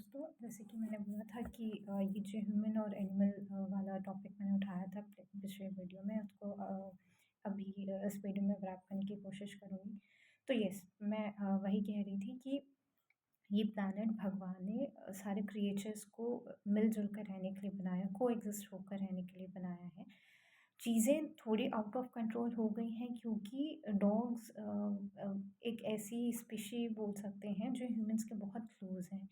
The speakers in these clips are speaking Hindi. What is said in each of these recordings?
दोस्तों, जैसे कि मैंने बोला था कि ये जो ह्यूमन और एनिमल वाला टॉपिक मैंने उठाया था पिछले वीडियो में, उसको अभी इस वीडियो में रैप करने की कोशिश करूँगी। तो यस, मैं वही कह रही थी कि ये प्लैनेट भगवान ने सारे क्रिएचर्स को मिलजुल कर रहने के लिए बनाया, कोएग्जिस्ट होकर रहने के लिए बनाया है। चीज़ें थोड़ी आउट ऑफ कंट्रोल हो गई हैं क्योंकि डॉग्स एक ऐसी स्पीशी बोल सकते हैं जो ह्यूमंस के बहुत क्लोज हैं।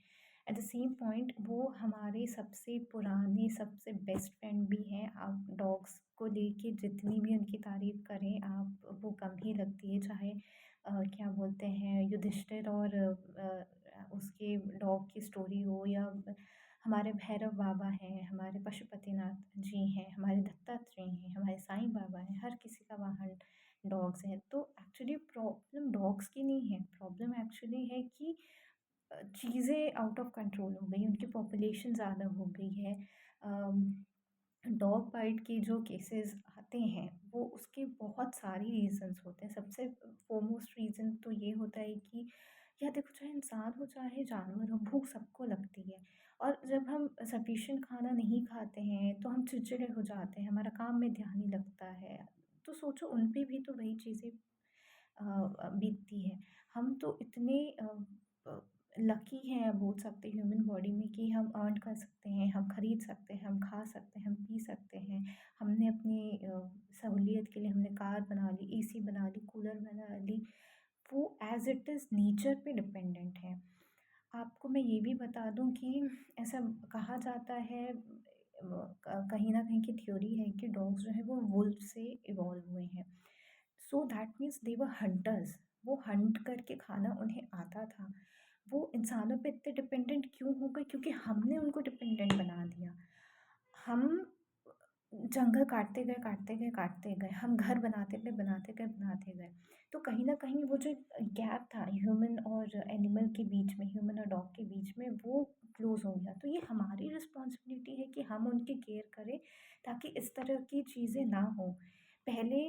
एट द सेम पॉइंट वो हमारे सबसे पुराने, सबसे बेस्ट फ्रेंड भी हैं। आप डॉग्स को लेके जितनी भी उनकी तारीफ़ करें आप, वो कम ही लगती है। चाहे क्या बोलते हैं, युधिष्ठिर और उसके डॉग की स्टोरी हो, या हमारे भैरव बाबा हैं, हमारे पशुपतिनाथ जी हैं, हमारे दत्तात्रेय हैं, हमारे साईं बाबा हैं, हर किसी का वाहन डॉग्स हैं। तो एक्चुअली प्रॉब्लम डॉग्स की नहीं है, प्रॉब्लम एक्चुअली है कि चीज़ें आउट ऑफ कंट्रोल हो गई, उनकी पॉपुलेशन ज़्यादा हो गई है। डॉग बाइट के जो केसेस आते हैं, वो उसके बहुत सारी रीज़न्स होते हैं। सबसे फ़ोरमोस्ट रीज़न तो ये होता है कि या देखो, चाहे इंसान हो चाहे जानवर हो, भूख सबको लगती है। और जब हम सफिशिएंट खाना नहीं खाते हैं तो हम चिड़चिड़े हो जाते हैं, हमारा काम में ध्यान नहीं लगता है। तो सोचो, उन पे भी तो वही चीज़ें बीतती है। हम तो इतने लकी हैं बोल सकते हैं ह्यूमन बॉडी में कि हम अर्न कर सकते हैं, हम खरीद सकते हैं, हम खा सकते हैं, हम पी सकते हैं। हमने अपनी सहूलियत के लिए हमने कार बना ली, एसी बना ली, कूलर बना ली। वो एज़ इट इज़ नेचर पे डिपेंडेंट है। आपको मैं ये भी बता दूँ कि ऐसा कहा जाता है, कहीं न कहीं की थ्योरी है कि डॉग्स जो हैं वो वुल्फ से इवॉल्व हुए हैं। So that means they were hunters. वो हंट करके खाना उन्हें आता था। वो इंसानों पे इतने डिपेंडेंट क्यों हो गए? क्योंकि हमने उनको डिपेंडेंट बना दिया। हम जंगल काटते गए, काटते गए, काटते गए। हम घर बनाते गए, बनाते गए, बनाते गए। तो कहीं न कहीं वो जो गैप था ह्यूमन और एनिमल के बीच में, ह्यूमन और डॉग के बीच में, वो क्लोज़ हो गया। तो ये हमारी रिस्पॉन्सिबिलिटी है कि हम उनकी केयर करें ताकि इस तरह की चीज़ें ना हों। पहले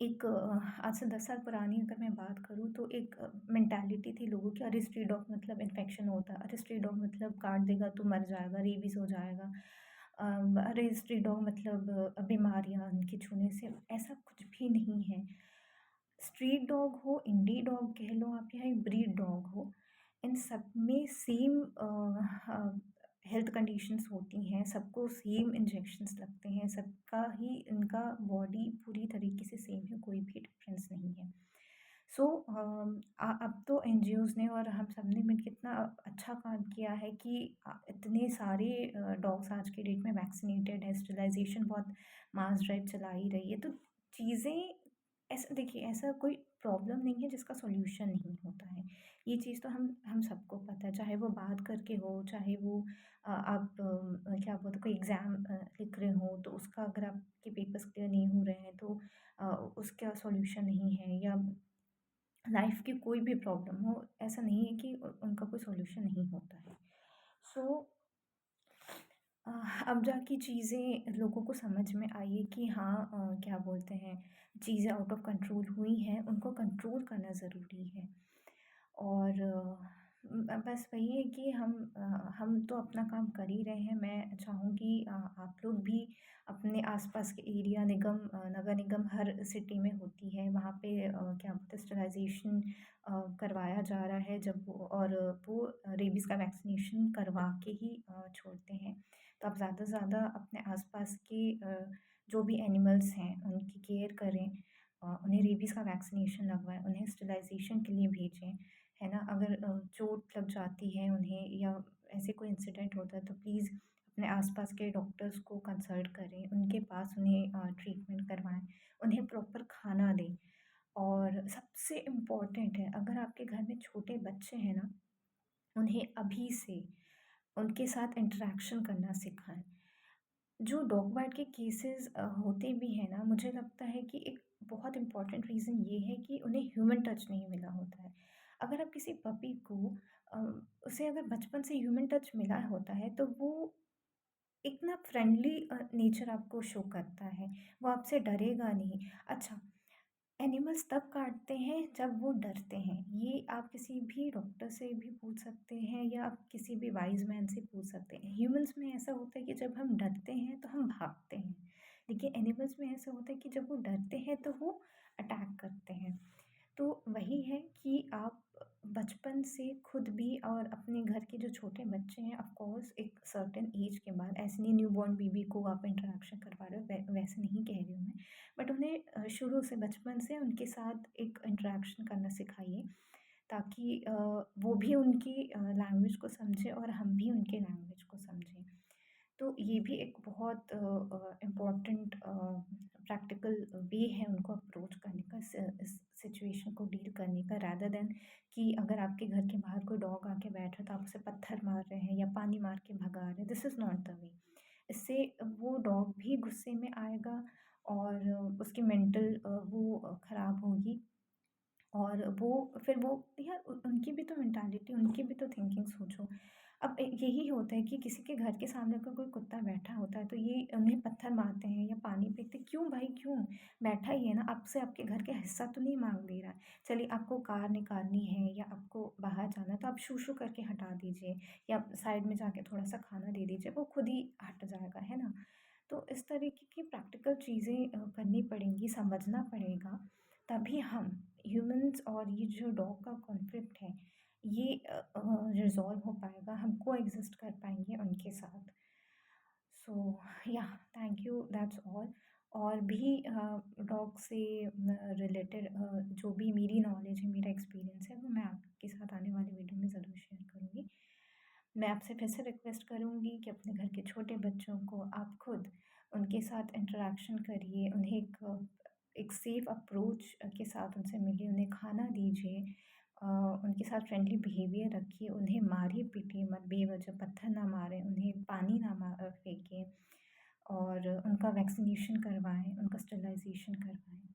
एक आज से 10 साल पुरानी अगर मैं बात करूँ तो एक मेंटालिटी थी लोगों की, अरे स्ट्रीट डॉग मतलब इन्फेक्शन होता है, अरे स्ट्रीट डॉग मतलब काट देगा तो मर जाएगा, रेबीज़ हो जाएगा। अरे स्ट्रीट डॉग मतलब बीमारियाँ उनके छूने से। ऐसा कुछ भी नहीं है। स्ट्रीट डॉग हो, इंडी डॉग कह लो आप, या एक ब्रीड डॉग हो, इन सब में सेम हेल्थ कंडीशंस होती हैं, सबको सेम इंजेक्शंस लगते हैं, सबका ही इनका बॉडी पूरी तरीके से सेम है, कोई भी डिफरेंस नहीं है। सो अब तो एनजीओज़ ने और हम सब ने मिलके इतना अच्छा काम किया है कि इतने सारे डॉग्स आज के डेट में वैक्सीनेटेड है, स्टरलाइज़ेशन बहुत मास ड्राइव चला ही रही है। तो चीज़ें ऐसा देखिए, ऐसा कोई प्रॉब्लम नहीं है जिसका सॉल्यूशन नहीं होता है। ये चीज़ तो हम सबको पता है, चाहे वो बात करके हो, चाहे वो आप क्या बोलते हैं, कोई एग्ज़ाम लिख रहे हो तो उसका अगर आपके पेपर्स क्लियर नहीं हो रहे हैं तो अ, उसका सॉल्यूशन नहीं है, या लाइफ़ की कोई भी प्रॉब्लम हो, ऐसा नहीं है कि उनका कोई सॉल्यूशन नहीं होता है। सो अ, अब जाके चीज़ें लोगों को समझ में आई है कि हाँ, क्या बोलते हैं, चीज़ें आउट ऑफ कंट्रोल हुई हैं, उनको कंट्रोल करना ज़रूरी है। और बस वही है कि हम तो अपना काम कर ही रहे हैं। मैं चाहूँगी आप लोग भी अपने आसपास के एरिया, नगर निगम हर सिटी में होती है, वहाँ पे क्या बोलते हैं, स्टरलाइज़ेशन करवाया जा रहा है। जब वो रेबीज़ का वैक्सीनेशन करवा के ही छोड़ते हैं। तो आप ज़्यादा से ज़्यादा अपने आसपास के जो भी एनिमल्स हैं उनकी केयर करें, उन्हें रेबीज़ का वैक्सीनेशन लगवाएँ, उन्हें स्टरलाइज़ेशन के लिए भेजें, है ना? अगर चोट लग जाती है उन्हें, या ऐसे कोई इंसिडेंट होता है, तो प्लीज़ अपने आसपास के डॉक्टर्स को कंसल्ट करें, उनके पास उन्हें ट्रीटमेंट करवाएँ, उन्हें प्रॉपर खाना दें। और सबसे इम्पोर्टेंट है, अगर आपके घर में छोटे बच्चे हैं ना, उन्हें अभी से उनके साथ इंटरैक्शन करना सिखाएँ। जो डॉग बाइट के केसेस होते भी हैं ना, मुझे लगता है कि एक बहुत इम्पोर्टेंट रीज़न ये है कि उन्हें ह्यूमन टच नहीं मिला होता है। अगर आप किसी पपी को अ, उसे अगर बचपन से ह्यूमन टच मिला होता है तो वो एक ना फ्रेंडली नेचर आपको शो करता है, वो आपसे डरेगा नहीं। अच्छा, एनिमल्स तब काटते हैं जब वो डरते हैं। ये आप किसी भी डॉक्टर से भी पूछ सकते हैं या आप किसी भी वाइज़ मैन से पूछ सकते हैं। ह्यूमन्स में ऐसा होता है कि जब हम डरते हैं तो हम भागते हैं। लेकिन एनिमल्स में ऐसा होता है कि जब वो डरते हैं तो वो अटैक करते हैं। तो वही है कि आप बचपन से खुद भी और अपने घर के जो छोटे बच्चे हैं ऑफ कोर्स एक सर्टेन एज के बाद, ऐसे नहीं न्यूबॉर्न बेबी को आप इंटरेक्शन करवा रहे हो, वैसे नहीं कह रही हूँ मैं। बट उन्हें शुरू से बचपन से उनके साथ एक इंटरेक्शन करना सिखाइए, ताकि वो भी उनकी लैंग्वेज को समझें और हम भी उनके लैंग्वेज को समझें। तो ये भी एक बहुत इम्पोर्टेंट प्रैक्टिकल वे है उनको अप्रोच करने का, इस सिचुएशन को डील करने का, रादर देन कि अगर आपके घर के बाहर कोई डॉग आके बैठ रहा है तो आप उसे पत्थर मार रहे हैं या पानी मार के भगा रहे हैं। This is not the way. इससे वो डॉग भी गुस्से में आएगा और उसकी मेंटल वो ख़राब होगी। और वो फिर वो यार उनकी भी तो मेंटालिटी, उनकी भी तो थिंकिंग सोचो। अब यही होता है कि किसी के घर के सामने अगर कोई कुत्ता बैठा होता है तो ये उन्हें पत्थर मारते हैं या पानी फेंकते हैं। क्यों भाई क्यों? बैठा ही है ना, आपसे आपके घर का हिस्सा तो नहीं मांग दे रहा है। चलिए आपको कार निकालनी है या आपको बाहर जाना है तो आप शू शू करके हटा दीजिए या साइड में जाके थोड़ा सा खाना दे दीजिए, वो खुद ही हट जाएगा, है ना। तो इस तरीके की प्रैक्टिकल चीज़ें करनी पड़ेंगी, समझना पड़ेगा, तभी हम ह्यूमन्स और ये जो डॉग का कॉन्फ्लिक्ट है ये रिजॉल्व हो पाएगा, हम कोएग्जिस्ट कर पाएंगे उनके साथ। सो या थैंक यू, दैट्स ऑल। और भी डॉग से रिलेटेड जो भी मेरी नॉलेज है, मेरा एक्सपीरियंस है, वो मैं आपके साथ आने वाली वीडियो में ज़रूर शेयर करूँगी। मैं आपसे फिर से रिक्वेस्ट करूँगी कि अपने घर के छोटे बच्चों को आप खुद उनके साथ इंटरेक्शन करिए, उन्हें एक सेफ़ अप्रोच के साथ उनसे मिलिए, उन्हें खाना दीजिए, उनके साथ फ्रेंडली बिहेवियर रखिए, उन्हें मारिए-पीटिए मत, बेवजह पत्थर ना मारें, उन्हें पानी ना फेंकें और उनका वैक्सीनेशन करवाएँ, उनका स्टरलाइज़ेशन करवाएँ।